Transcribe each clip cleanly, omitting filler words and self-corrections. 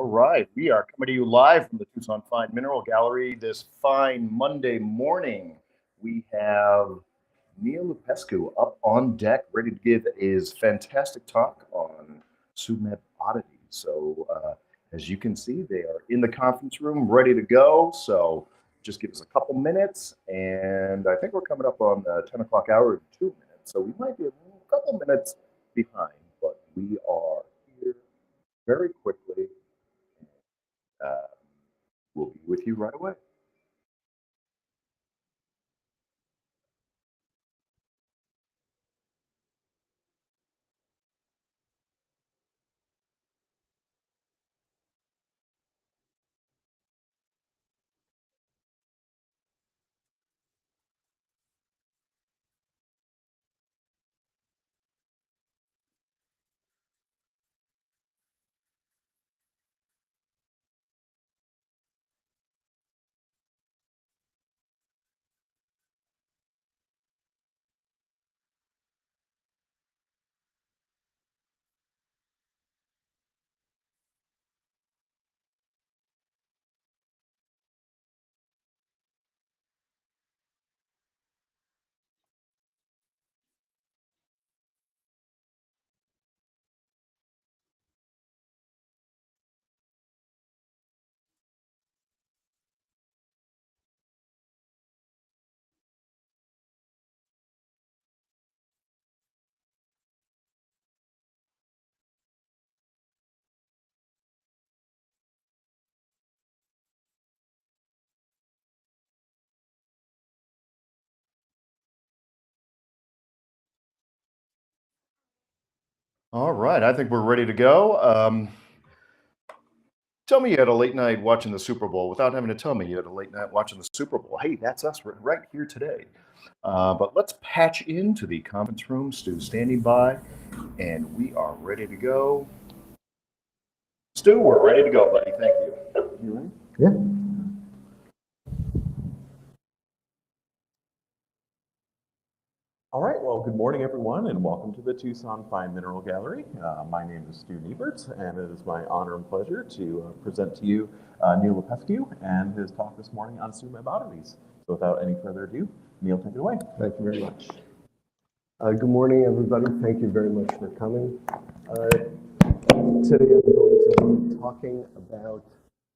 All right, we are coming to you live from the Tucson Fine Mineral Gallery this fine Monday morning. We have Neal Luppescu up on deck, ready to give his fantastic talk on Tsumeb oddities. So, as you can see, they are in the conference room, ready to go. So, just give us a couple minutes, and I think we're coming up on the 10 o'clock hour in 2 minutes. So, we might be a couple minutes behind, but we are here very quickly. We'll be with you right away. All right, I think we're ready to go. Tell me you had a late night watching the Super Bowl without having to tell me you had a late night watching the Super Bowl. Hey, that's us right here today. But let's patch into the conference room. Stu's standing by, and we are ready to go. Stu, we're ready to go, buddy. Thank you. You ready? Yeah. All right, well, good morning, everyone, and welcome to the Tucson Fine Mineral Gallery. My name is Stu Nieberts, and it is my honor and pleasure to present to you Neal Luppescu and his talk this morning on Tsumeb oddities. So without any further ado, Neal, take it away. Thank you very much. Good morning, everybody. Thank you very much for coming. Today I'm going to be talking about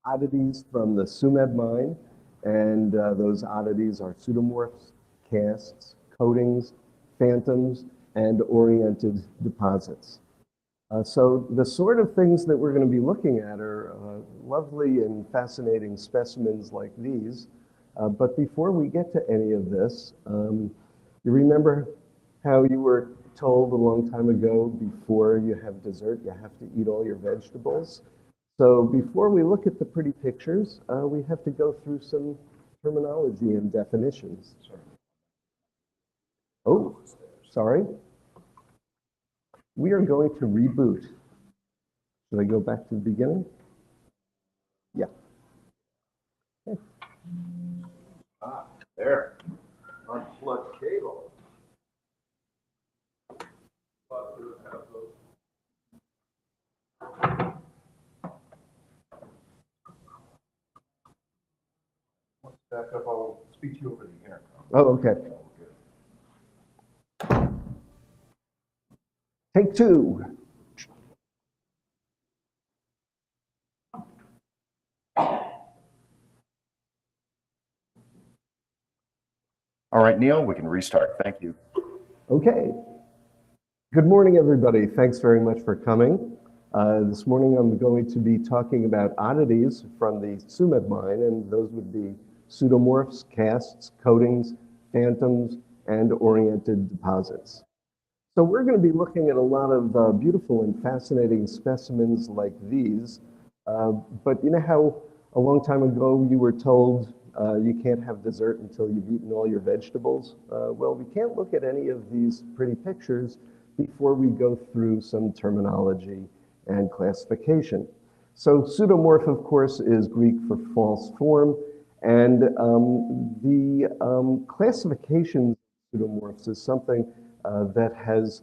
oddities from the Tsumeb mine, and those oddities are pseudomorphs, casts, coatings, phantoms, and oriented deposits. So the sort of things that we're going to be looking at are lovely and fascinating specimens like these. But before we get to any of this, you remember how you were told a long time ago, before you have dessert, you have to eat all your vegetables? So before we look at the pretty pictures, we have to go through some terminology and definitions. Oh, sorry. We are going to reboot. Should I go back to the beginning? Yeah. Okay. There. Unplugged cable. Back up, I'll speak to you over the intercom. Oh, okay. Take two. All right, Neal, we can restart. Thank you. Okay. Good morning, everybody. Thanks very much for coming. This morning I'm going to be talking about oddities from the Tsumeb mine, and those would be pseudomorphs, casts, coatings, phantoms, and oriented deposits. So we're going to be looking at a lot of beautiful and fascinating specimens like these. But you know how a long time ago you were told you can't have dessert until you've eaten all your vegetables? Well, we can't look at any of these pretty pictures before we go through some terminology and classification. So pseudomorph, of course, is Greek for false form. And the classification of pseudomorphs is something that has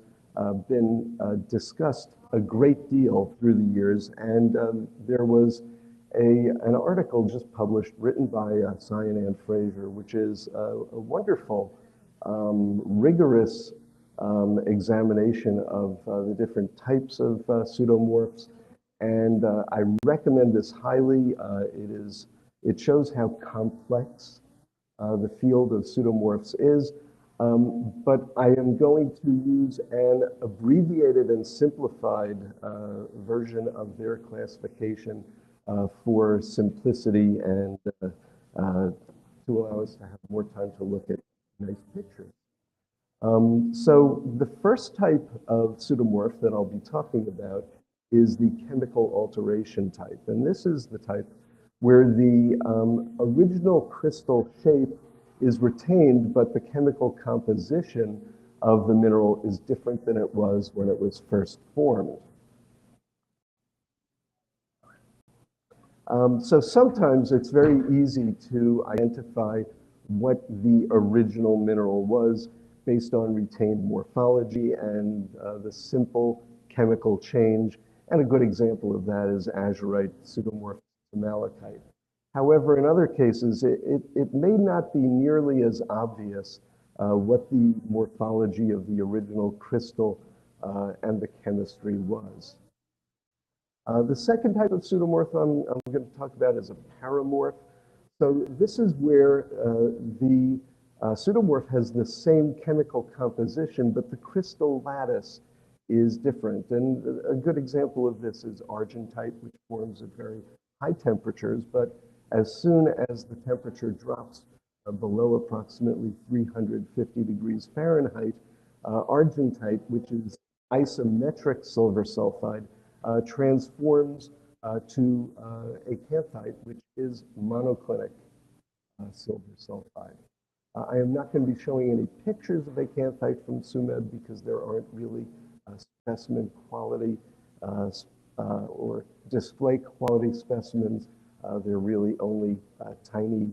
been discussed a great deal through the years, and there was an article just published written by Cyan Ann Fraser, which is a wonderful, rigorous examination of the different types of pseudomorphs, and I recommend this highly. It shows how complex the field of pseudomorphs is, but I am going to use an abbreviated and simplified version of their classification for simplicity and to allow us to have more time to look at nice pictures. So the first type of pseudomorph that I'll be talking about is the chemical alteration type. And this is the type where the original crystal shape is retained, but the chemical composition of the mineral is different than it was when it was first formed. So sometimes it's very easy to identify what the original mineral was based on retained morphology and the simple chemical change. And a good example of that is azurite pseudomorph to malachite. However, in other cases, it may not be nearly as obvious what the morphology of the original crystal and the chemistry was. The second type of pseudomorph I'm going to talk about is a paramorph. So this is where the pseudomorph has the same chemical composition, but the crystal lattice is different. And a good example of this is argentite, which forms at very high temperatures, but as soon as the temperature drops below approximately 350 degrees Fahrenheit, argentite, which is isometric silver sulfide, transforms to acanthite, which is monoclinic silver sulfide. I am not going to be showing any pictures of acanthite from Tsumeb because there aren't really specimen quality or display quality specimens. They're really only tiny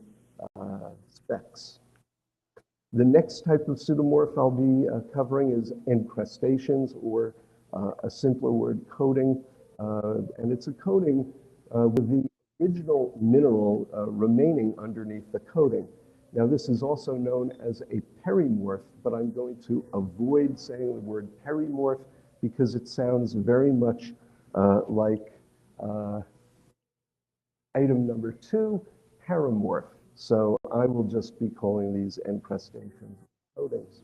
specks. The next type of pseudomorph I'll be covering is encrustations, or a simpler word, coating. And it's a coating with the original mineral remaining underneath the coating. Now, this is also known as a perimorph, but I'm going to avoid saying the word perimorph because it sounds very much like item number 2, paramorph. So I will just be calling these encrustations coatings.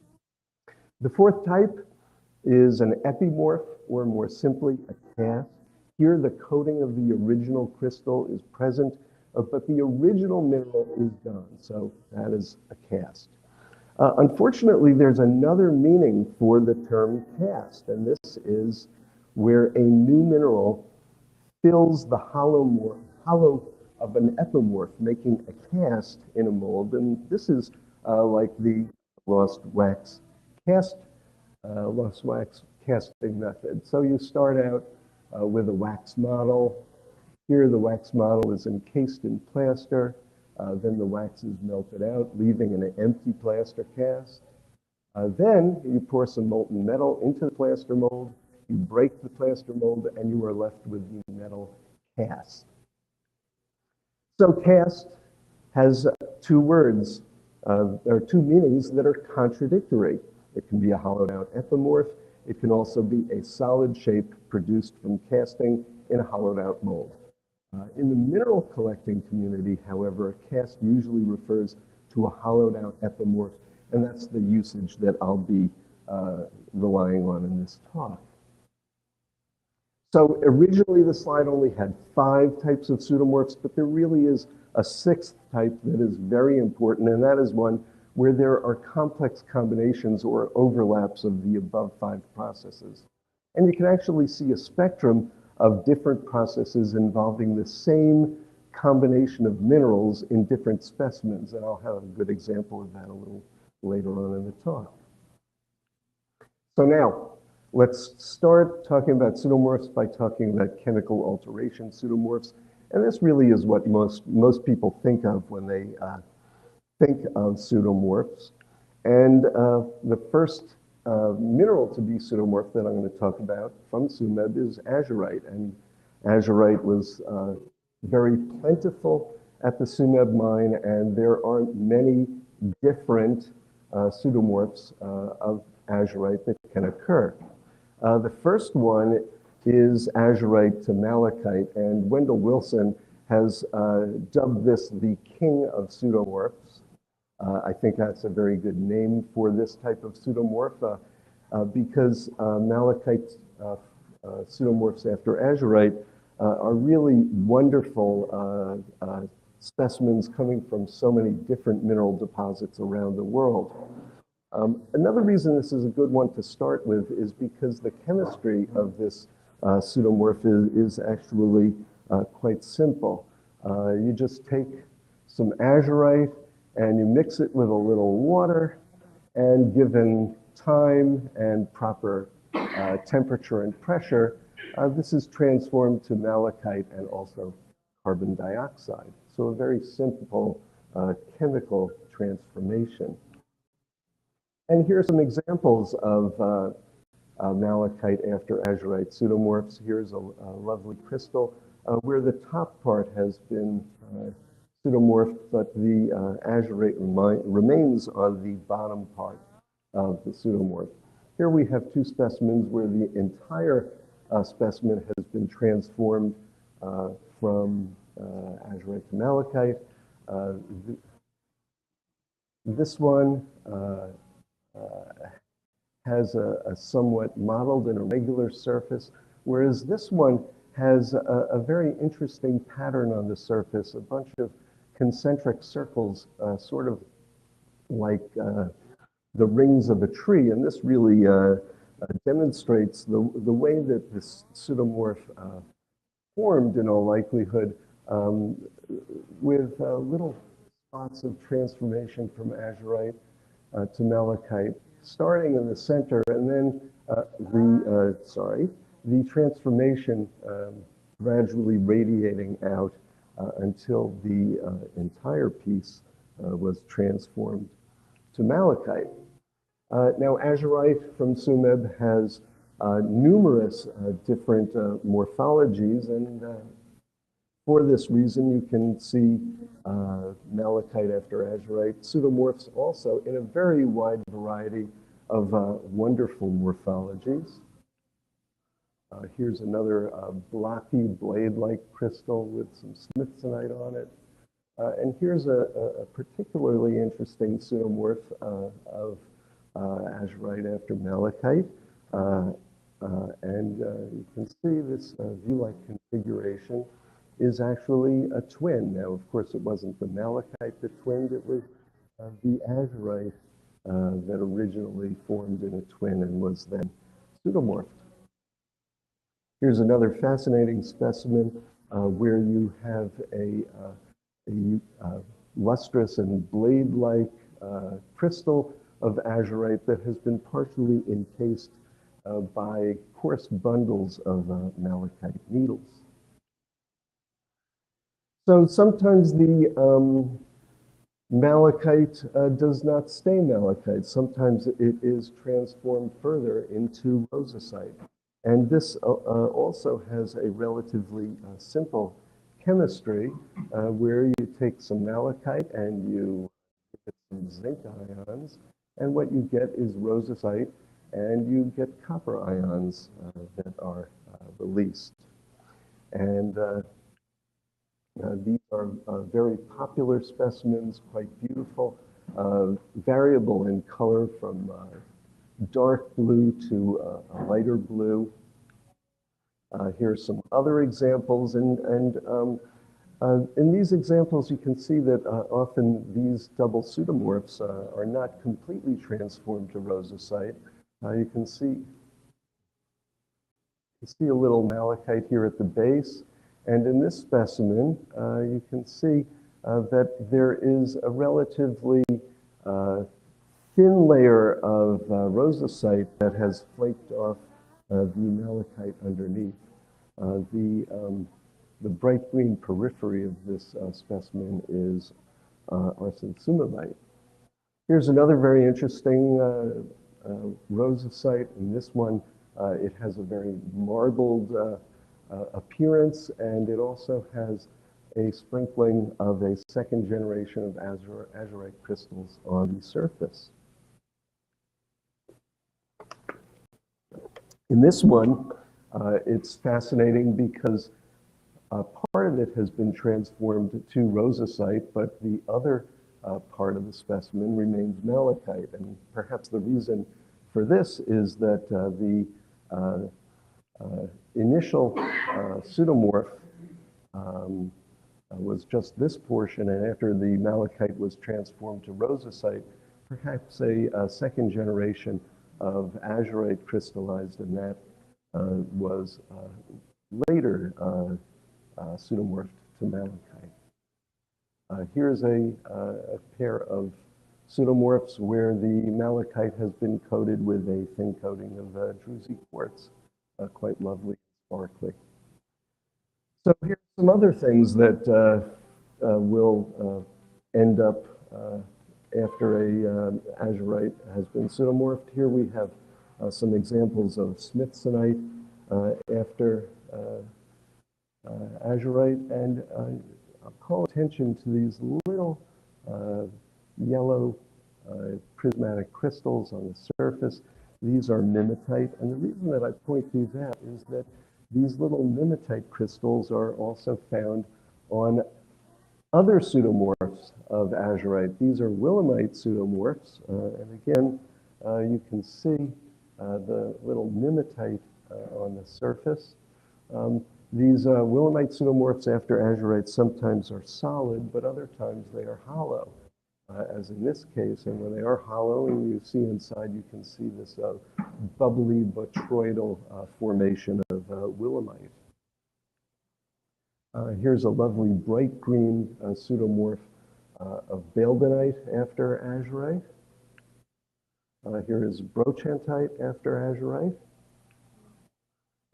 The fourth type is an epimorph, or more simply, a cast. Here, the coating of the original crystal is present, but the original mineral is gone, so that is a cast. Unfortunately, there's another meaning for the term cast, and this is where a new mineral fills the hollow of an epimorph, making a cast in a mold. And this is like the lost wax casting method. So you start out with a wax model. Here the wax model is encased in plaster. Then the wax is melted out, leaving an empty plaster cast. Then you pour some molten metal into the plaster mold. You break the plaster mold, and you are left with the metal cast. So cast has two words, or two meanings that are contradictory. It can be a hollowed out epimorph. It can also be a solid shape produced from casting in a hollowed out mold. In the mineral collecting community, however, a cast usually refers to a hollowed out epimorph, and that's the usage that I'll be relying on in this talk. So originally the slide only had 5 types of pseudomorphs, but there really is a 6th type that is very important, and that is one where there are complex combinations or overlaps of the above 5 processes. And you can actually see a spectrum of different processes involving the same combination of minerals in different specimens, and I'll have a good example of that a little later on in the talk. So now, let's start talking about pseudomorphs by talking about chemical alteration pseudomorphs, and this really is what most people think of when they think of pseudomorphs. And the first mineral to be pseudomorph that I'm going to talk about from Tsumeb is azurite. And azurite was very plentiful at the Tsumeb mine, and there are many different pseudomorphs of azurite that can occur. The first one is azurite to malachite, and Wendell Wilson has dubbed this the king of pseudomorphs. I think that's a very good name for this type of pseudomorph because malachite pseudomorphs after azurite are really wonderful specimens coming from so many different mineral deposits around the world. Another reason this is a good one to start with is because the chemistry of this pseudomorph is actually quite simple. You just take some azurite and you mix it with a little water, and given time and proper temperature and pressure, this is transformed to malachite and also carbon dioxide. So a very simple chemical transformation. And here are some examples of malachite after azurite pseudomorphs. Here's a lovely crystal where the top part has been pseudomorphed, but the azurite remains on the bottom part of the pseudomorph. Here we have two specimens where the entire specimen has been transformed from azurite to malachite. This one has a somewhat mottled and irregular surface, whereas this one has a very interesting pattern on the surface, a bunch of concentric circles, sort of like the rings of a tree. And this really demonstrates the way that this pseudomorph formed in all likelihood with little spots of transformation from azurite to malachite, starting in the center, and then the transformation gradually radiating out until the entire piece was transformed to malachite. Now, azurite from Tsumeb has numerous different morphologies, and for this reason, you can see malachite after azurite pseudomorphs also in a very wide variety of wonderful morphologies. Here's another blocky blade-like crystal with some smithsonite on it. And here's a particularly interesting pseudomorph of azurite after malachite. And you can see this view-like configuration is actually a twin. Now, of course, it wasn't the malachite that twinned, it was the azurite that originally formed in a twin and was then pseudomorphed. Here's another fascinating specimen where you have a lustrous and blade-like crystal of azurite that has been partially encased by coarse bundles of malachite needles. So sometimes the malachite does not stay malachite. Sometimes it is transformed further into rosacite. And this also has a relatively simple chemistry where you take some malachite and you give it some zinc ions, and what you get is rosacite, and you get copper ions that are released. And these are very popular specimens, quite beautiful, variable in color from dark blue to a lighter blue. Here are some other examples, and in these examples you can see that often these double pseudomorphs are not completely transformed to rosacite. You can see a little malachite here at the base, and in this specimen you can see that there is a relatively thin layer of rosacite that has flaked off the malachite underneath. The bright green periphery of this specimen is arsine tsumebite. Here's another very interesting rosacite. In this one, it has a very marbled appearance, and it also has a sprinkling of a second generation of azurite crystals on the surface. In this one, it's fascinating because part of it has been transformed to rosacite, but the other part of the specimen remains malachite. And perhaps the reason for this is that the initial pseudomorph was just this portion, and after the malachite was transformed to rosacite, perhaps a second generation of azurite crystallized, and that was later pseudomorphed to malachite. Here's a pair of pseudomorphs where the malachite has been coated with a thin coating of druzy quartz, quite lovely, sparkly. So here's some other things that will end up after a azurite has been pseudomorphed. Here we have some examples of smithsonite after azurite, and I'll call attention to these little yellow prismatic crystals on the surface. These are mimetite, and the reason that I point these out is that these little mimetite crystals are also found on other pseudomorphs of azurite. These are willemite pseudomorphs, and again, you can see the little mimetite on the surface. These willemite pseudomorphs after azurite sometimes are solid, but other times they are hollow, as in this case. And when they are hollow and you see inside, you can see this bubbly botryoidal formation of willemite. Here's a lovely bright green pseudomorph of baeldenite after azurite. Here is brochantite after azurite.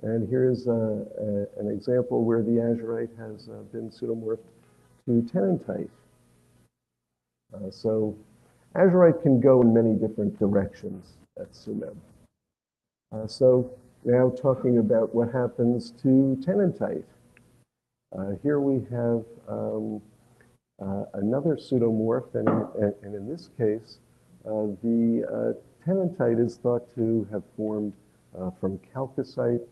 And here's an example where the azurite has been pseudomorphed to tenantite. So azurite can go in many different directions at Tsumeb. So now talking about what happens to tenantite. Here we have another pseudomorph, and in this case, the tenantite is thought to have formed from chalcocite.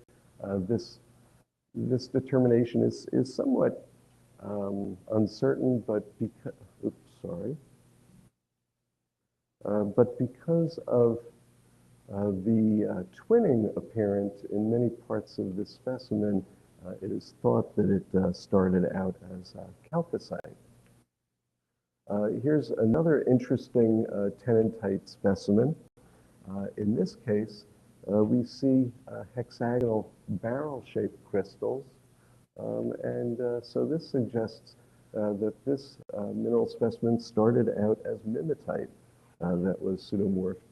This determination is somewhat uncertain, but because of the twinning apparent in many parts of this specimen, it is thought that it started out as chalcocite. Here's another interesting tenantite specimen. In this case, we see hexagonal barrel-shaped crystals, and so this suggests that this mineral specimen started out as mimetite that was pseudomorphed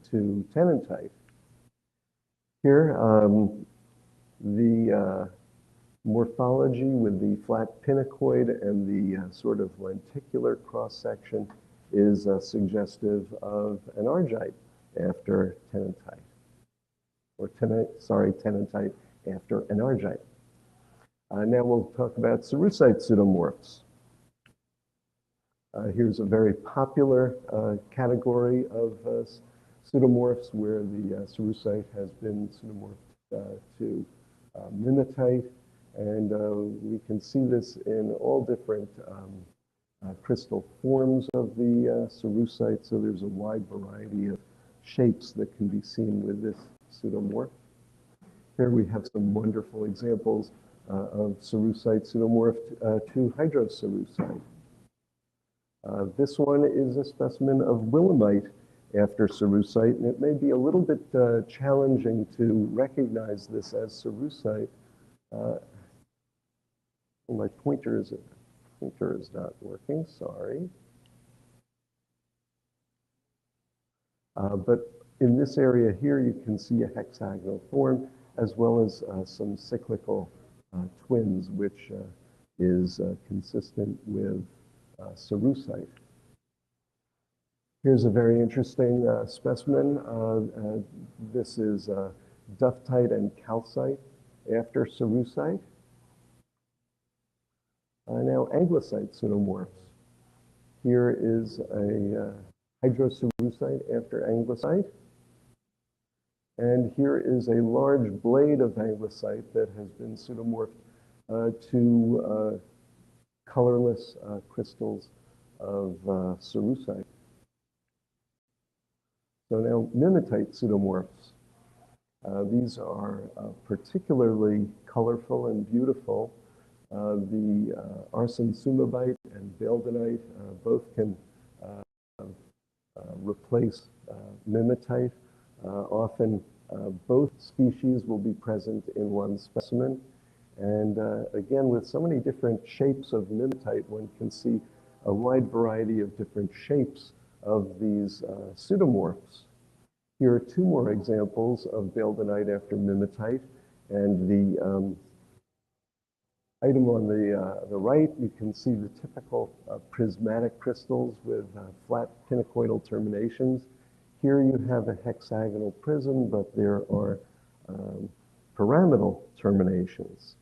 to tenantite. Here, the morphology with the flat pinacoid and the sort of lenticular cross-section is suggestive of an argite after tenantite, or tenantite after an argite. Now we'll talk about cerussite pseudomorphs. Here's a very popular category of pseudomorphs where the cerussite has been pseudomorphed to mimetite, and we can see this in all different crystal forms of the cerussite, so there's a wide variety of shapes that can be seen with this pseudomorph. Here we have some wonderful examples of cerussite pseudomorphed to hydrocerussite. This one is a specimen of willemite after cerussite, and it may be a little bit challenging to recognize this as cerussite. My pointer is not working, sorry. But in this area here, you can see a hexagonal form, as well as some cyclical twins, which is consistent with cerussite. Here's a very interesting specimen. This is duftite and calcite after cerussite. Now anglesite pseudomorphs. Here is a hydrocerussite after anglesite. And here is a large blade of anglesite that has been pseudomorphed to colorless crystals of cerussite. So now mimetite pseudomorphs. These are particularly colorful and beautiful. The arsen tsumebite and beldonite both can replace mimetite. Often both species will be present in one specimen. And again, with so many different shapes of mimetite, one can see a wide variety of different shapes of these pseudomorphs. Here are two more examples of beldonite after mimetite. And the item on the right, you can see the typical prismatic crystals with flat pinacoidal terminations. Here you have a hexagonal prism, but there are pyramidal terminations.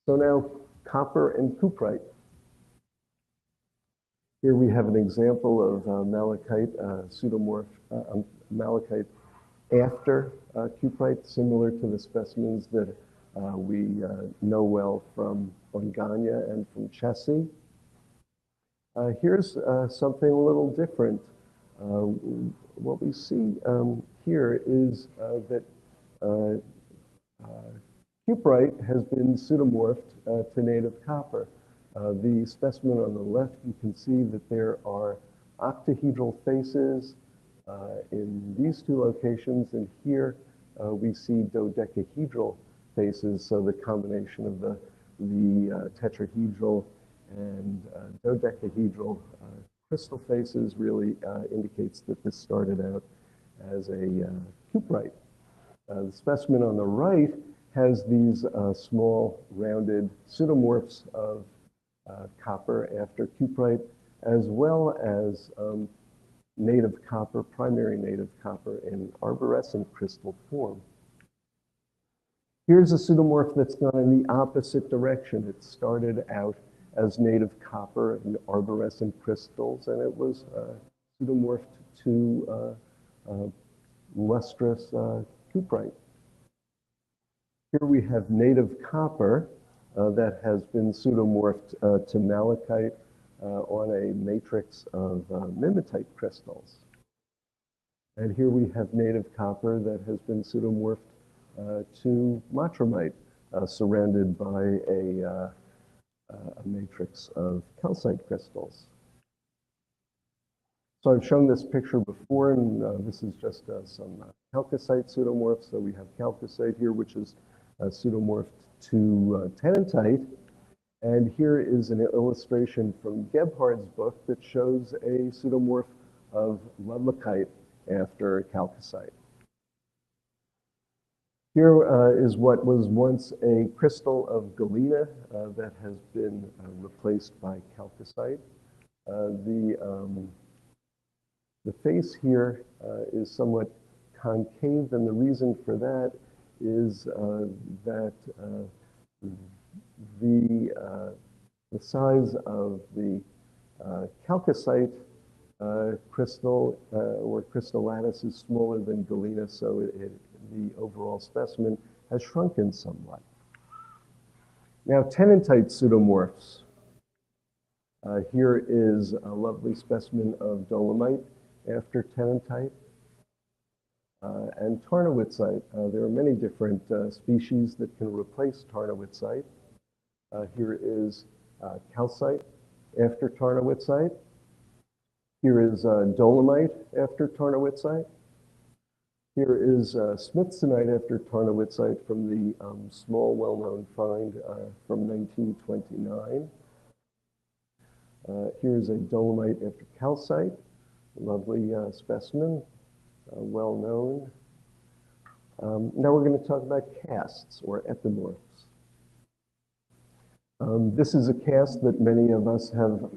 So now copper and cuprite. Here we have an example of malachite pseudomorph, malachite after cuprite, similar to the specimens that we know well from Ongania and from Chessie. Here's something a little different. What we see here is that cuprite has been pseudomorphed to native copper. The specimen on the left, you can see that there are octahedral faces in these two locations, and here we see dodecahedral faces, so the combination of the tetrahedral and dodecahedral crystal faces really indicates that this started out as a cuprite. The specimen on the right has these small rounded pseudomorphs of copper after cuprite, as well as native copper, primary native copper in arborescent crystal form. Here's a pseudomorph that's gone in the opposite direction. It started out as native copper in arborescent crystals, and it was pseudomorphed to lustrous cuprite. Here we have native copper that has been pseudomorphed to malachite on a matrix of mimetite crystals. And here we have native copper that has been pseudomorphed to matramite, surrounded by a matrix of calcite crystals. So I've shown this picture before, and this is just some chalcocite pseudomorphs. So we have chalcocite here, which is pseudomorphed to tennantite. And here is an illustration from Gebhard's book that shows a pseudomorph of ludlakite after chalcocite. Here is what was once a crystal of galena that has been replaced by chalcocite. The face here is somewhat concave, and the reason for that is that the size of the chalcocite crystal or crystal lattice is smaller than galena, so the overall specimen has shrunken somewhat. Now, tennantite pseudomorphs. Here is a lovely specimen of dolomite after tennantite. And tarnowitzite. There are many different species that can replace tarnowitzite. Here is calcite after tarnowitzite. Here is dolomite after tarnowitzite. Here is smithsonite after tarnowitzite from the small, well-known find from 1929. Here's a dolomite after calcite, a lovely specimen, well-known. Now we're going to talk about casts or epimorphs. This is a cast that many of us have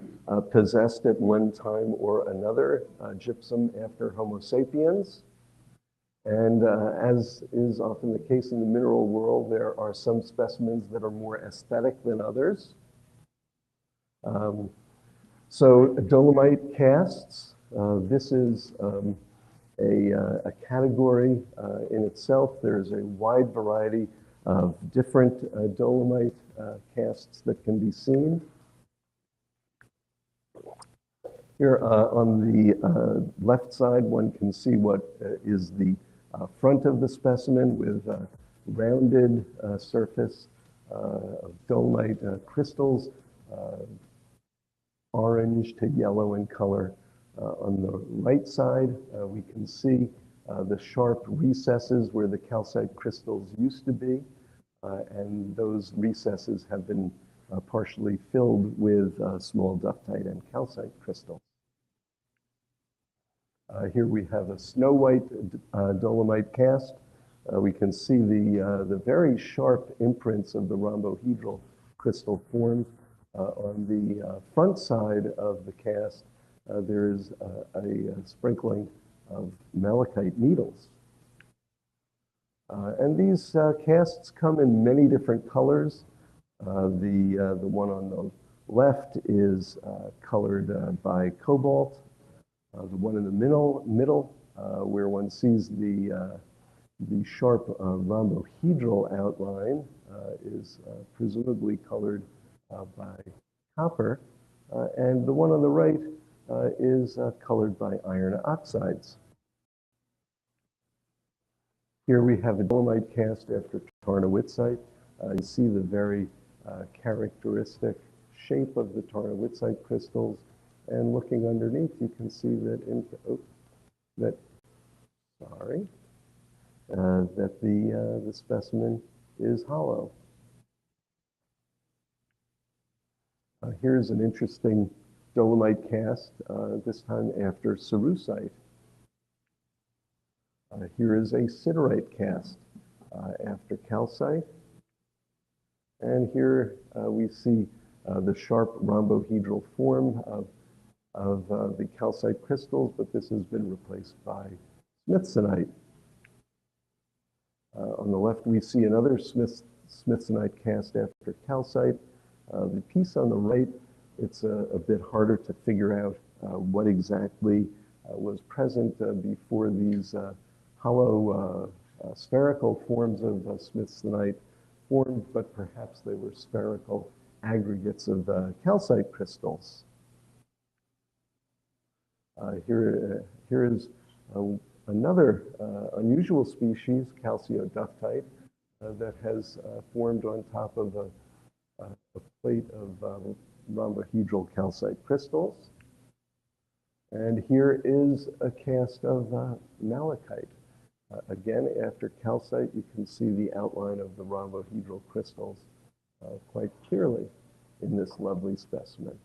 possessed at one time or another, gypsum after Homo sapiens. And as is often the case in the mineral world, there are some specimens that are more aesthetic than others. So dolomite casts, this is a category in itself. There's a wide variety of different dolomite casts that can be seen. Here on the left side, one can see what is the front of the specimen with rounded surface of dolomite crystals, orange to yellow in color. On the right side, we can see the sharp recesses where the calcite crystals used to be, and those recesses have been partially filled with small ductite and calcite crystals. Here we have a snow white dolomite cast. We can see the very sharp imprints of the rhombohedral crystal formed. On the front side of the cast, there is a sprinkling of malachite needles. And these casts come in many different colors. The one on the left is colored by cobalt. The one in the middle where one sees the sharp rhombohedral outline is presumably colored by copper. And the one on the right is colored by iron oxides. Here we have a dolomite cast after tarnowitzite. You see the very characteristic shape of the tarnowitzite crystals. And looking underneath, you can see that that the specimen is hollow. Here's an interesting dolomite cast, this time after cerussite. Here is a siderite cast after calcite. And here we see the sharp rhombohedral form of the calcite crystals, but this has been replaced by smithsonite. On the left, we see another smithsonite cast after calcite. The piece on the right, it's a bit harder to figure out what exactly was present before these hollow spherical forms of smithsonite formed, but perhaps they were spherical aggregates of calcite crystals. Here is another unusual species, calcioductite, that has formed on top of a plate of rhombohedral calcite crystals. And here is a cast of malachite. Again, after calcite, you can see the outline of the rhombohedral crystals quite clearly in this lovely specimen.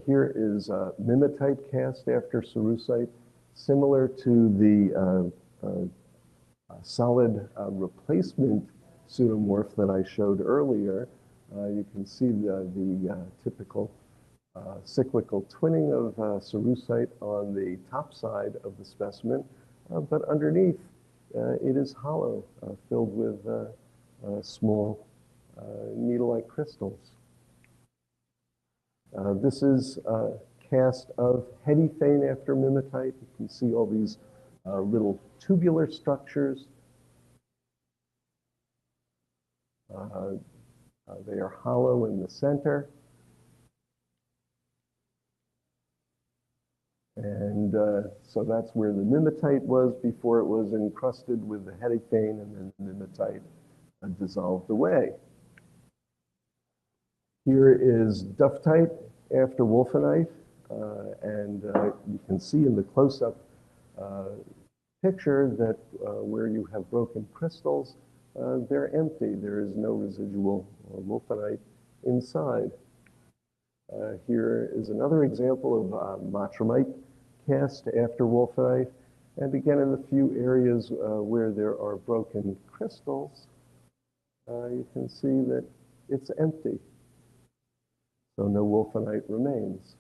Here is a mimetite cast after cerussite, similar to the solid replacement pseudomorph that I showed earlier. You can see the typical cyclical twinning of cerussite on the top side of the specimen, but underneath it is hollow, filled with small needle-like crystals. This is a cast of heddyphane after mimetite. You can see all these little tubular structures. They are hollow in the center. And so that's where the mimetite was before it was encrusted with the heddyphane, and then the mimetite dissolved away. Here is duftite after wolfenite, and you can see in the close-up picture that where you have broken crystals, they're empty. There is no residual wolfenite inside. Here is another example of matramite cast after wolfenite. And again, in the few areas where there are broken crystals, you can see that it's empty. So no wolfenite remains.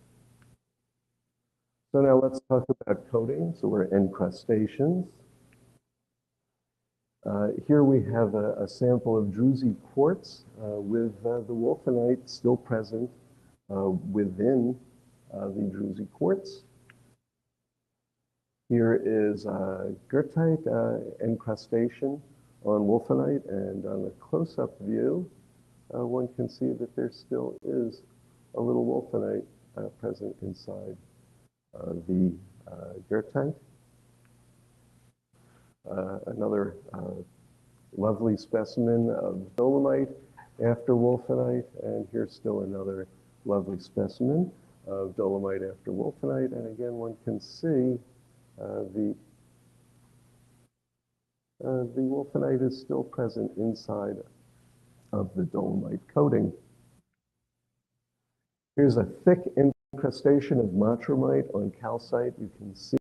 So now let's talk about coatings or encrustations. Here we have a sample of druzy quartz with the wolfenite still present within the druzy quartz. Here is goethite encrustation on wolfenite, and on a close-up view, one can see that there still is a little wolfenite present inside the goethite. Another lovely specimen of dolomite after wolfenite, and here's still another lovely specimen of dolomite after wolfenite, and again one can see the wolfenite is still present inside of the dolomite coating. Here's a thick incrustation of matramite on calcite. You can see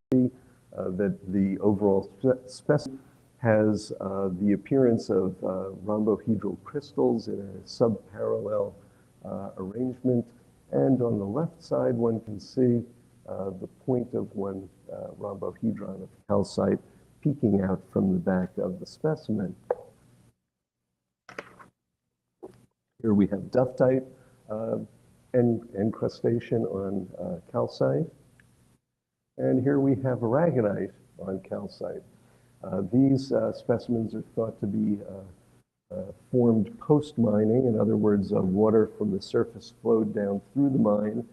that the overall specimen has the appearance of rhombohedral crystals in a subparallel arrangement. And on the left side, one can see the point of one rhombohedron of calcite peeking out from the back of the specimen. Here we have duftite encrustation on calcite. And here we have aragonite on calcite. These specimens are thought to be formed post-mining. In other words, water from the surface flowed down through the mine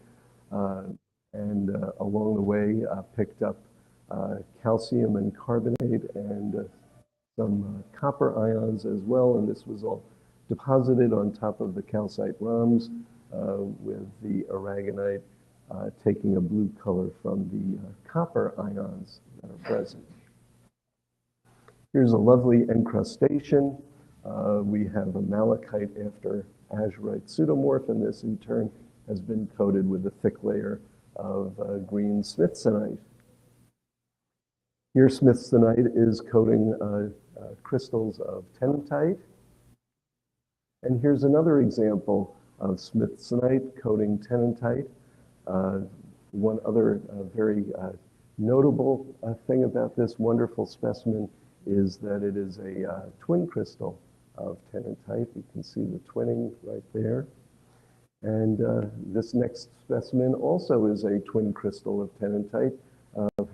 and along the way picked up calcium and carbonate and some copper ions as well. And this was all deposited on top of the calcite rhombs with the aragonite taking a blue color from the copper ions that are present. Here's a lovely encrustation. We have a malachite after azurite pseudomorph, and this in turn has been coated with a thick layer of green smithsonite. Here smithsonite is coating crystals of tennantite. And here's another example of smithsonite coating tennantite. One other very notable thing about this wonderful specimen is that it is a twin crystal of tennantite. You can see the twinning right there. And this next specimen also is a twin crystal of tennantite.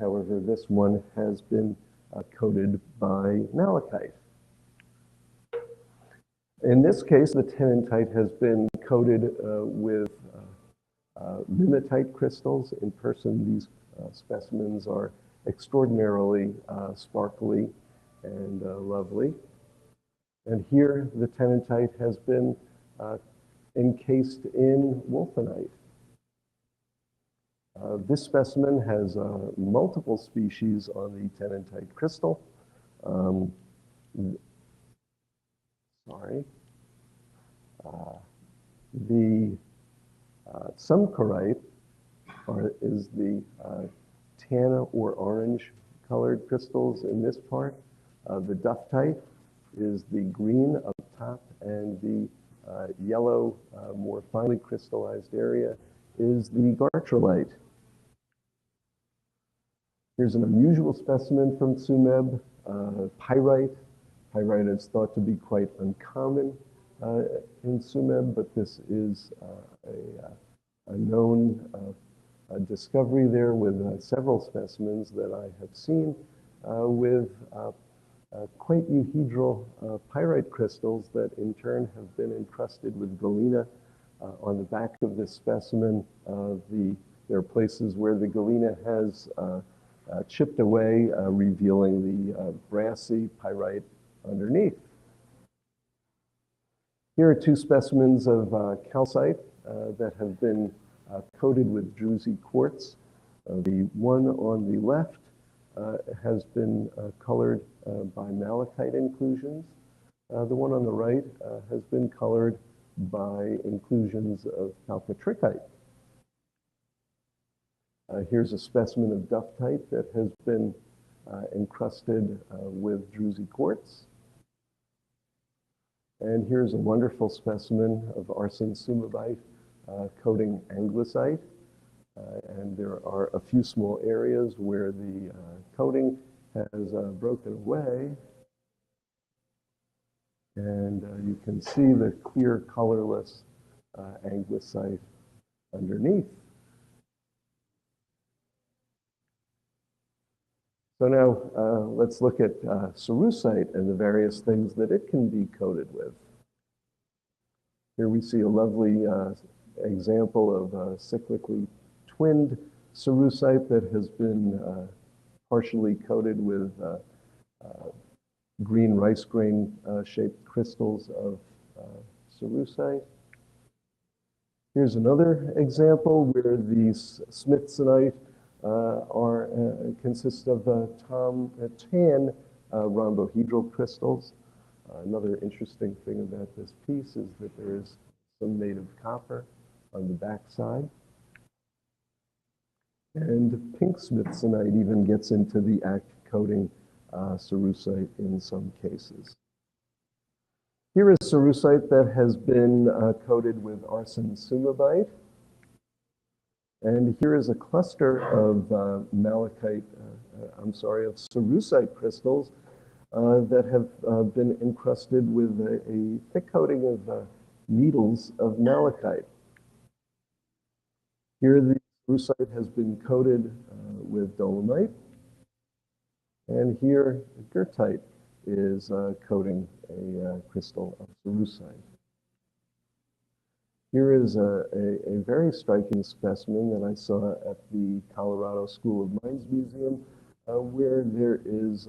However, this one has been coated by malachite. In this case, the tennantite has been coated with mimetite crystals. In person, these specimens are extraordinarily sparkly and lovely. And here, the tennantite has been encased in wolfenite. This specimen has multiple species on the tennantite crystal. The Tsumeb is the tan or orange colored crystals in this part. The duftite is the green up top, and the yellow, more finely crystallized area is the gartrolite. Here's an unusual specimen from Tsumeb, pyrite. Pyrite is thought to be quite uncommon in Tsumeb, but this is a known discovery there with several specimens that I have seen with quite euhedral pyrite crystals that in turn have been encrusted with galena. On the back of this specimen, there are places where the galena has chipped away, revealing the brassy pyrite underneath. Here are two specimens of calcite that have been coated with druzy quartz. The one on the left has been colored by malachite inclusions. The one on the right has been colored by inclusions of chalcotrichite. Here's a specimen of duftite that has been encrusted with druzy quartz. And here's a wonderful specimen of arsine tsumebite coating anglicite. And there are a few small areas where the coating has broken away. And you can see the clear, colorless anglicite underneath. So now let's look at cerussite and the various things that it can be coated with. Here we see a lovely example of cyclically twinned cerussite that has been partially coated with green rice grain shaped crystals of cerussite. Here's another example where the smithsonite consist of tan rhombohedral crystals. Another interesting thing about this piece is that there is some native copper on the back side. And pink smithsonite even gets into the act coating cerussite in some cases. Here is cerussite that has been coated with arsine tsumebite. And here is a cluster of of cerussite crystals that have been encrusted with a thick coating of needles of malachite. Here the cerussite has been coated with dolomite. And here goethite is coating a crystal of cerussite. Here is a very striking specimen that I saw at the Colorado School of Mines Museum, where there is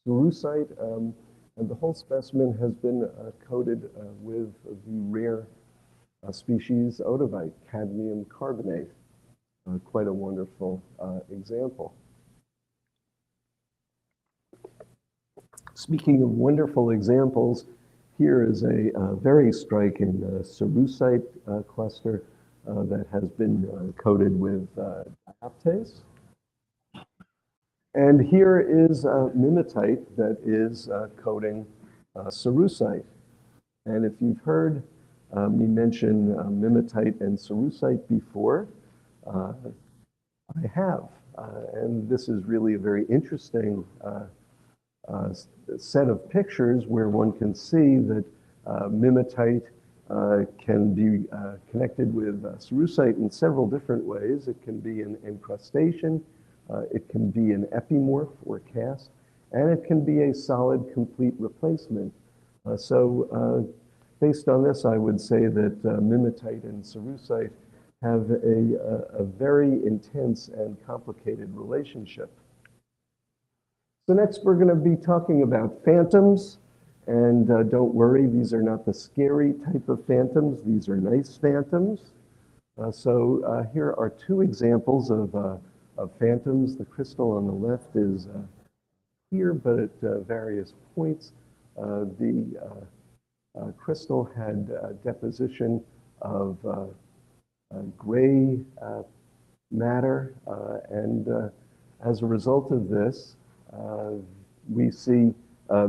cerussite, and the whole specimen has been coated with the rare species odovite, cadmium carbonate. Quite a wonderful example. Speaking of wonderful examples, here is a very striking cerussite cluster that has been coated with dioptase. And here is mimetite that is coating cerussite. And if you've heard me mention mimetite and cerussite before, I have. And this is really a very interesting set of pictures where one can see that mimetite can be connected with cerussite in several different ways. It can be an encrustation, it can be an epimorph or cast, and it can be a solid complete replacement. Based on this, I would say that mimetite and cerussite have a very intense and complicated relationship. So next we're going to be talking about phantoms, and don't worry, these are not the scary type of phantoms, these are nice phantoms. Here are two examples of phantoms. The crystal on the left is here, but at various points. The crystal had deposition of gray matter, and as a result of this, we see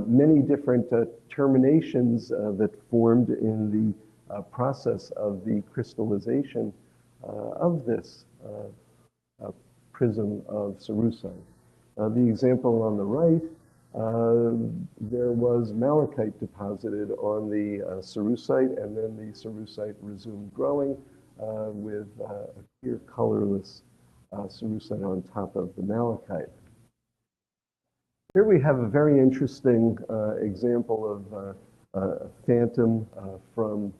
many different terminations that formed in the process of the crystallization of this prism of cerussite. The example on the right, there was malachite deposited on the cerussite, and then the cerussite resumed growing with a clear colorless cerussite on top of the malachite. Here we have a very interesting example of a phantom from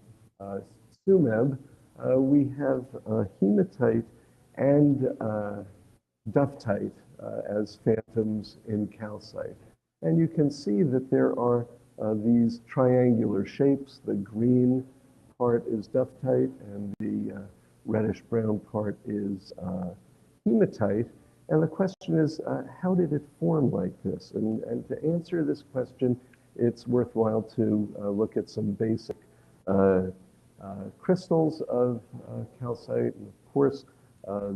Tsumeb. We have hematite and duftite as phantoms in calcite. And you can see that there are these triangular shapes. The green part is duftite and the reddish-brown part is hematite. And the question is, how did it form like this? And to answer this question, it's worthwhile to look at some basic crystals of calcite. And of course,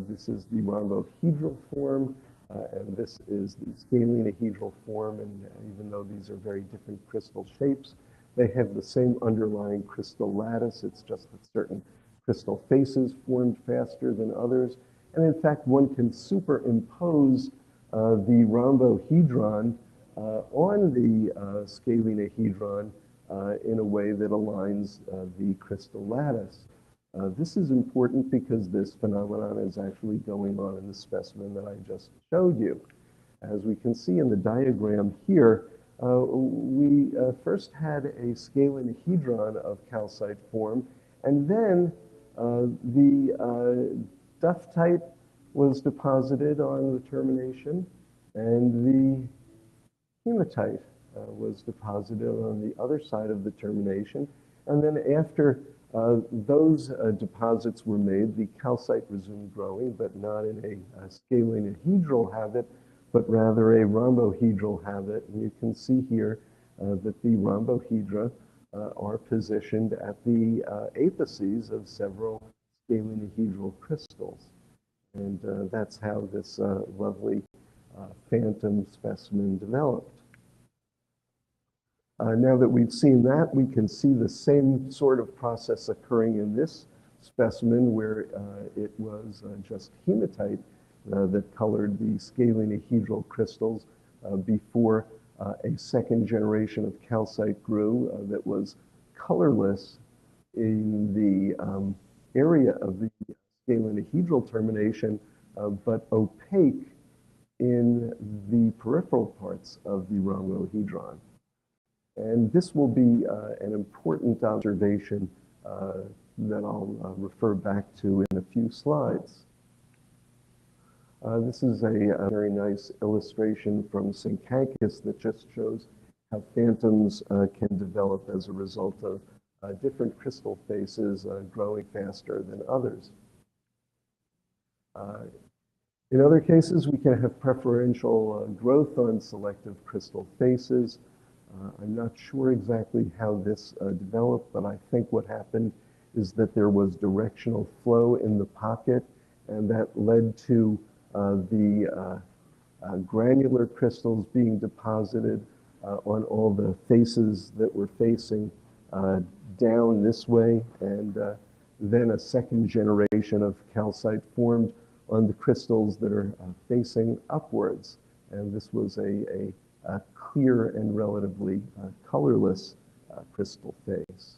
this is the rhombohedral form, and this is the scalenihedral form. And even though these are very different crystal shapes, They have the same underlying crystal lattice. It's just that certain crystal faces formed faster than others. And in fact, one can superimpose the rhombohedron on the scalenahedron in a way that aligns the crystal lattice. This is important because this phenomenon is actually going on in the specimen that I just showed you. As we can see in the diagram here, we first had a scalenahedron of calcite form, and then the duftite was deposited on the termination, and the hematite was deposited on the other side of the termination. And then after those deposits were made, the calcite resumed growing, but not in a scalenahedral habit, but rather a rhombohedral habit. And you can see here that the rhombohedra are positioned at the apices of several scalenahedral crystals. And that's how this lovely phantom specimen developed. Now that we've seen that, we can see the same sort of process occurring in this specimen where it was just hematite that colored the scalenahedral crystals before a second generation of calcite grew that was colorless in the area of the scalenahedral termination, but opaque in the peripheral parts of the rhombohedron. And this will be an important observation that I'll refer back to in a few slides. This is a very nice illustration from Syncancus that just shows how phantoms can develop as a result of different crystal faces growing faster than others. In other cases, we can have preferential growth on selective crystal faces. I'm not sure exactly how this developed, but I think what happened is that there was directional flow in the pocket, and that led to the granular crystals being deposited on all the faces that were facing down this way, and then a second generation of calcite formed on the crystals that are facing upwards. And this was a clear and relatively colorless crystal face.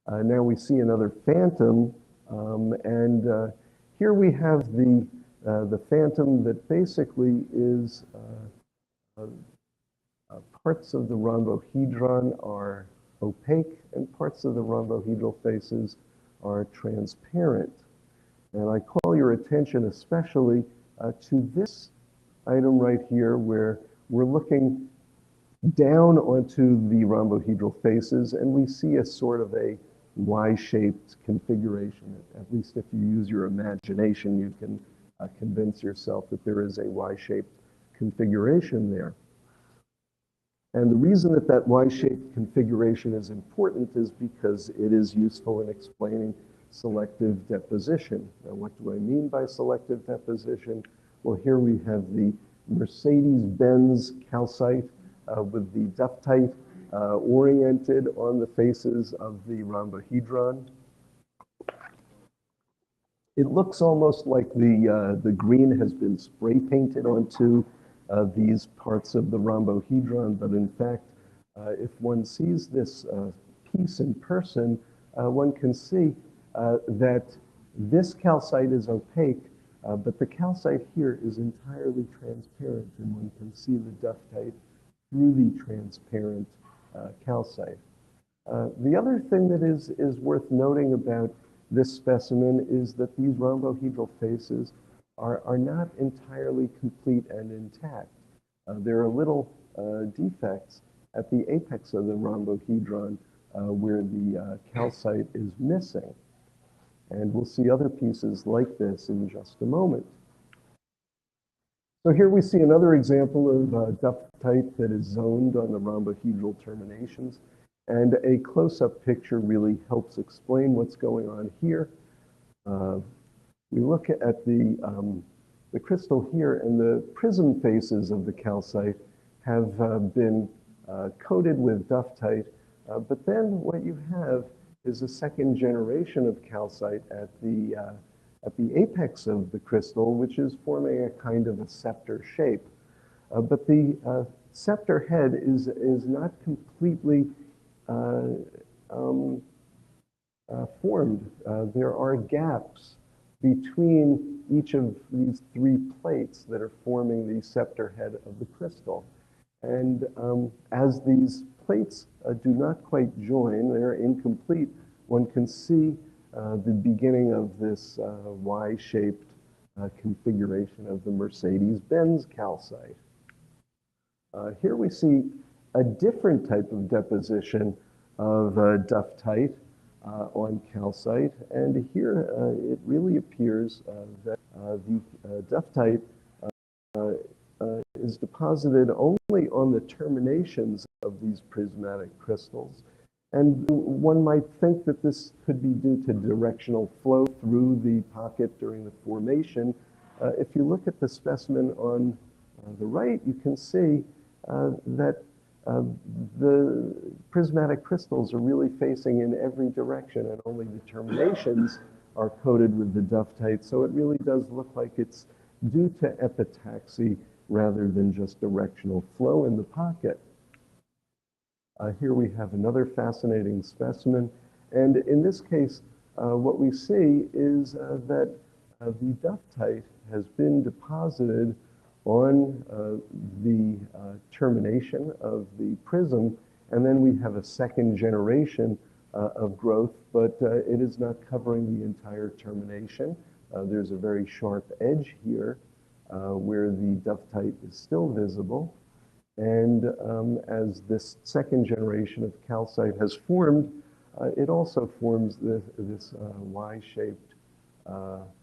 Now we see another phantom, and here we have the phantom that basically is parts of the rhombohedron are opaque and parts of the rhombohedral faces are transparent. And I call your attention especially to this item right here where we're looking down onto the rhombohedral faces and we see a sort of a Y-shaped configuration. At least if you use your imagination, you can convince yourself that there is a Y-shaped configuration there. And the reason that that Y-shaped configuration is important is because it is useful in explaining selective deposition. Now, what do I mean by selective deposition? Well, here we have the Mercedes-Benz calcite with the duftite oriented on the faces of the rhombohedron. It looks almost like the green has been spray painted onto these parts of the rhombohedron, but in fact, if one sees this piece in person, one can see that this calcite is opaque, but the calcite here is entirely transparent, and one can see the duftite through the transparent calcite. The other thing that is worth noting about this specimen is that these rhombohedral faces are not entirely complete and intact. There are little defects at the apex of the rhombohedron where the calcite is missing. And we'll see other pieces like this in just a moment. So here we see another example of duftite that is zoned on the rhombohedral terminations. And a close-up picture really helps explain what's going on here. We look at the crystal here, and the prism faces of the calcite have been coated with duftite. But then what you have is a second generation of calcite at the apex of the crystal, which is forming a kind of a scepter shape. But the scepter head is not completely formed. There are gaps between each of these three plates that are forming the scepter head of the crystal. And as these plates do not quite join, they're incomplete, one can see the beginning of this Y-shaped configuration of the Mercedes-Benz calcite. Here we see a different type of deposition of duftite on calcite, and here it really appears that the duftite is deposited only on the terminations of these prismatic crystals. And one might think that this could be due to directional flow through the pocket during the formation. If you look at the specimen on the right, you can see that the prismatic crystals are really facing in every direction, and only the terminations are coated with the duftite. So it really does look like it's due to epitaxy rather than just directional flow in the pocket. Here we have another fascinating specimen. And in this case, what we see is that the duftite has been deposited on the termination of the prism, and then we have a second generation of growth, but it is not covering the entire termination. There's a very sharp edge here where the duftite is still visible. And as this second generation of calcite has formed, it also forms this Y-shaped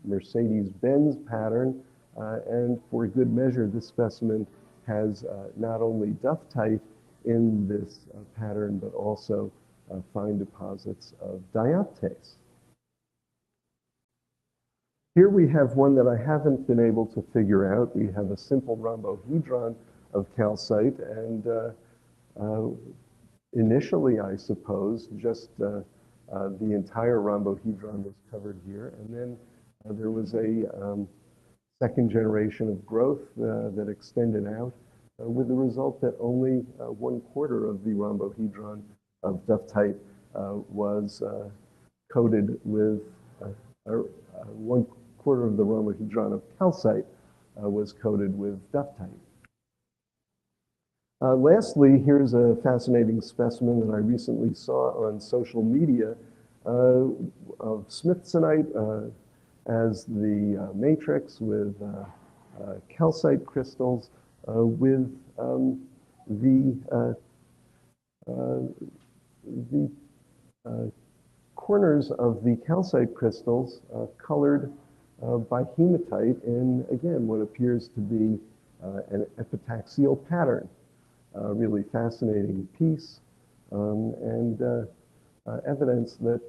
Mercedes-Benz pattern. And for good measure, this specimen has not only duftite in this pattern, but also fine deposits of dioptase. Here we have one that I haven't been able to figure out. We have a simple rhombohedron of calcite, and initially, I suppose, just the entire rhombohedron was covered here, and then there was a second generation of growth that extended out, with the result that only 1/4 of the rhombohedron of duftite was coated with 1/4 of the rhombohedron of calcite was coated with duftite. Lastly, here's a fascinating specimen that I recently saw on social media of smithsonite as the matrix with calcite crystals with the corners of the calcite crystals colored by hematite in, again, what appears to be an epitaxial pattern. Really fascinating piece, and evidence that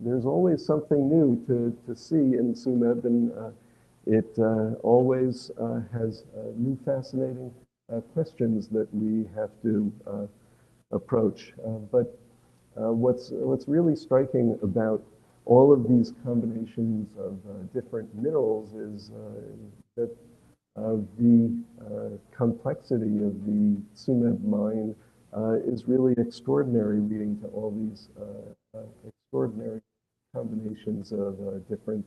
there's always something new to see in Tsumeb, and it always has new fascinating questions that we have to approach. But what's really striking about all of these combinations of different minerals is that the complexity of the Tsumeb mine is really extraordinary, leading to all these extraordinary combinations of different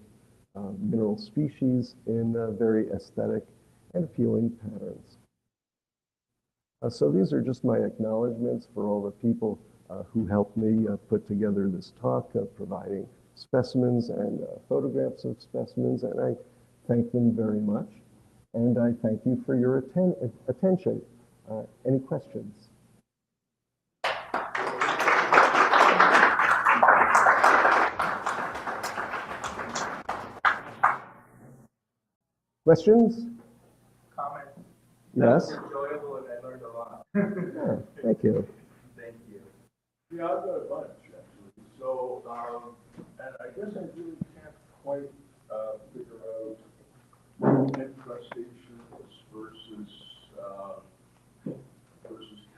mineral species in very aesthetic and appealing patterns. So these are just my acknowledgments for all the people who helped me put together this talk, providing specimens and photographs of specimens, and I thank them very much. And I thank you for your attention. Any questions? Questions? Comments? Yes? That was enjoyable, and I learned a lot. Yeah, thank you. Thank you. Yeah, I've got a bunch, actually. So, and I guess I really can't quite figure out incrustations versus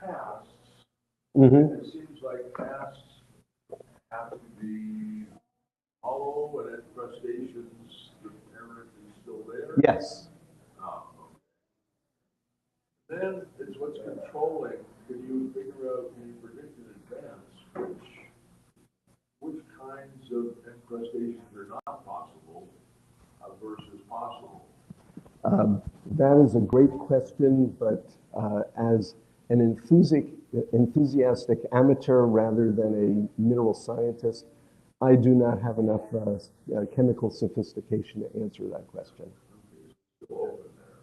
casts. Mm-hmm. It seems like casts have to be hollow and incrustations, the parent is still there. Yes. Oh, okay. Then it's what's controlling. Can you figure out, can you predict in advance which kinds of incrustations are not possible versus possible? That is a great question, but as an enthusiastic amateur rather than a mineral scientist, I do not have enough chemical sophistication to answer that question. Still open there.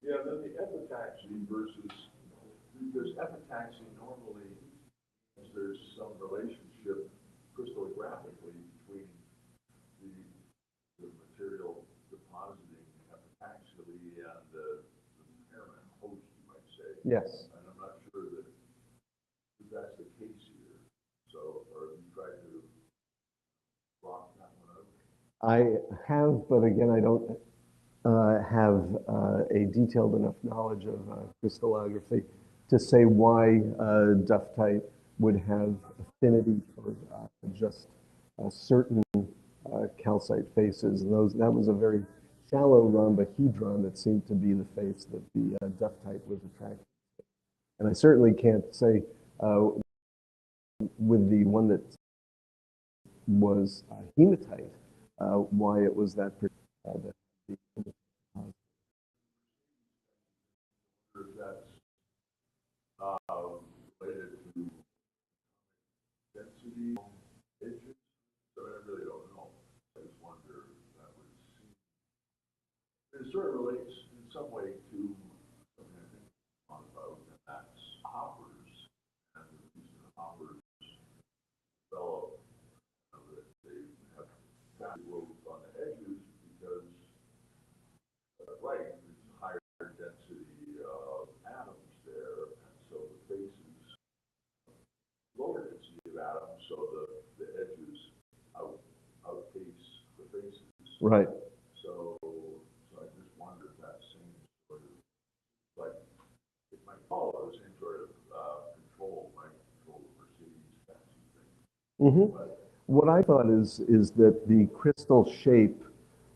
Yeah, then the epitaxy versus, because epitaxy normally means there's some relationship crystallographically between the material depositing epitaxially and the parent host, you might say. Yes. And I'm not sure that that's the case here. So, or have you tried to block that one out? I have, but again, I don't have a detailed enough knowledge of crystallography to say why duftite would have affinity for just certain calcite faces. And that was a very shallow rhombohedron that seemed to be the face that the duftite was attracted to. And I certainly can't say with the one that was hematite why it was that that If that's related to density, edges, so I really don't know. I just wonder if that would seem, it sort of relates in some way to something I think on about, and that's hoppers. And the reason hoppers develop, that they have fatty lobes on the edges because, right, there's higher density of atoms there, and so the faces, lower density of atoms, so the edges outpace the faces. right. So I just wonder if that same sort of, like, it might follow the same sort of control, might control the Mercedes fancy thing. Mm-hmm. But What I thought is that the crystal shape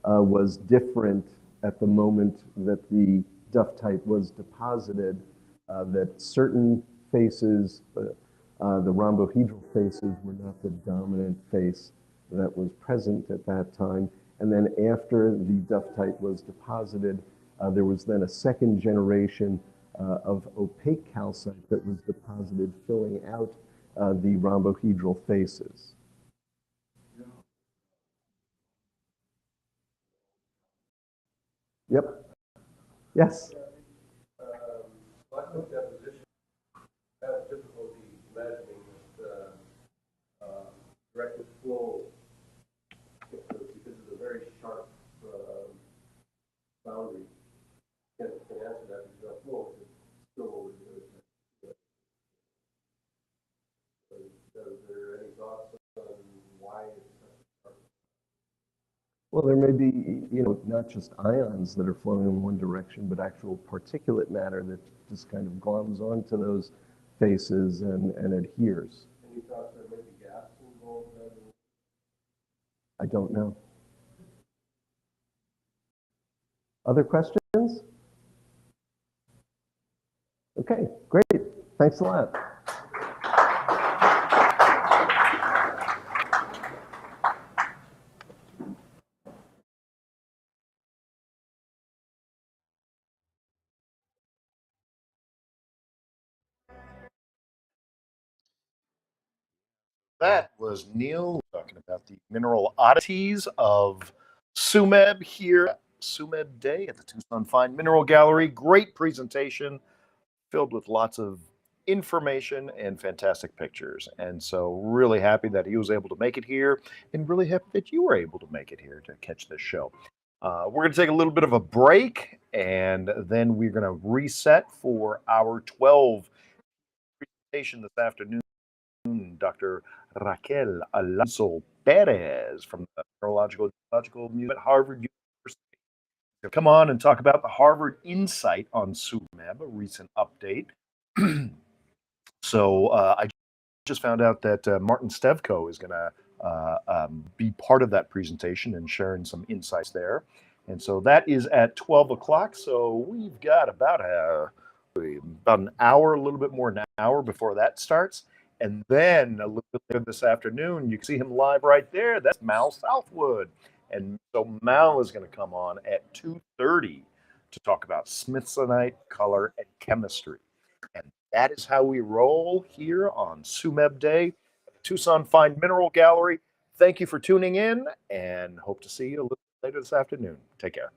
was different at the moment that the duftite was deposited, that certain faces, the rhombohedral faces, were not the dominant face that was present at that time. And then after the duftite was deposited, there was then a second generation of opaque calcite that was deposited, filling out the rhombohedral faces. Yep. Yes. Plasma deposition, I have difficulty imagining that directed flow because of the very sharp boundary. Can answer that because that flow is still over here. Is there any thoughts on why it's such a sharp? Well, there may be, not just ions that are flowing in one direction, but actual particulate matter that just kind of gloms onto those faces and adheres. Any thoughts there may be gas involved? I don't know. Other questions? Okay, great. Thanks a lot. That was Neal talking about the mineral oddities of Tsumeb here, Tsumeb Day at the Tucson Fine Mineral Gallery. Great presentation filled with lots of information and fantastic pictures. And so, really happy that he was able to make it here, and really happy that you were able to make it here to catch this show. We're going to take a little bit of a break, and then we're going to reset for our 12 presentation this afternoon. Dr. Raquel Alonso Perez from the Neurological Museum at Harvard University. Come on and talk about the Harvard Insight on Tsumeb, a recent update. So I just found out that Martin Stevko is going to be part of that presentation and sharing some insights there. And so that is at 12 o'clock. So we've got about an hour, a little bit more than an hour before that starts. And then a little bit later this afternoon, you can see him live right there. That's Mal Southwood. And so Mal is going to come on at 2:30 to talk about Smithsonite, color, and chemistry. And that is how we roll here on Tsumeb Day at the Tucson Fine Mineral Gallery. Thank you for tuning in, and hope to see you a little later this afternoon. Take care.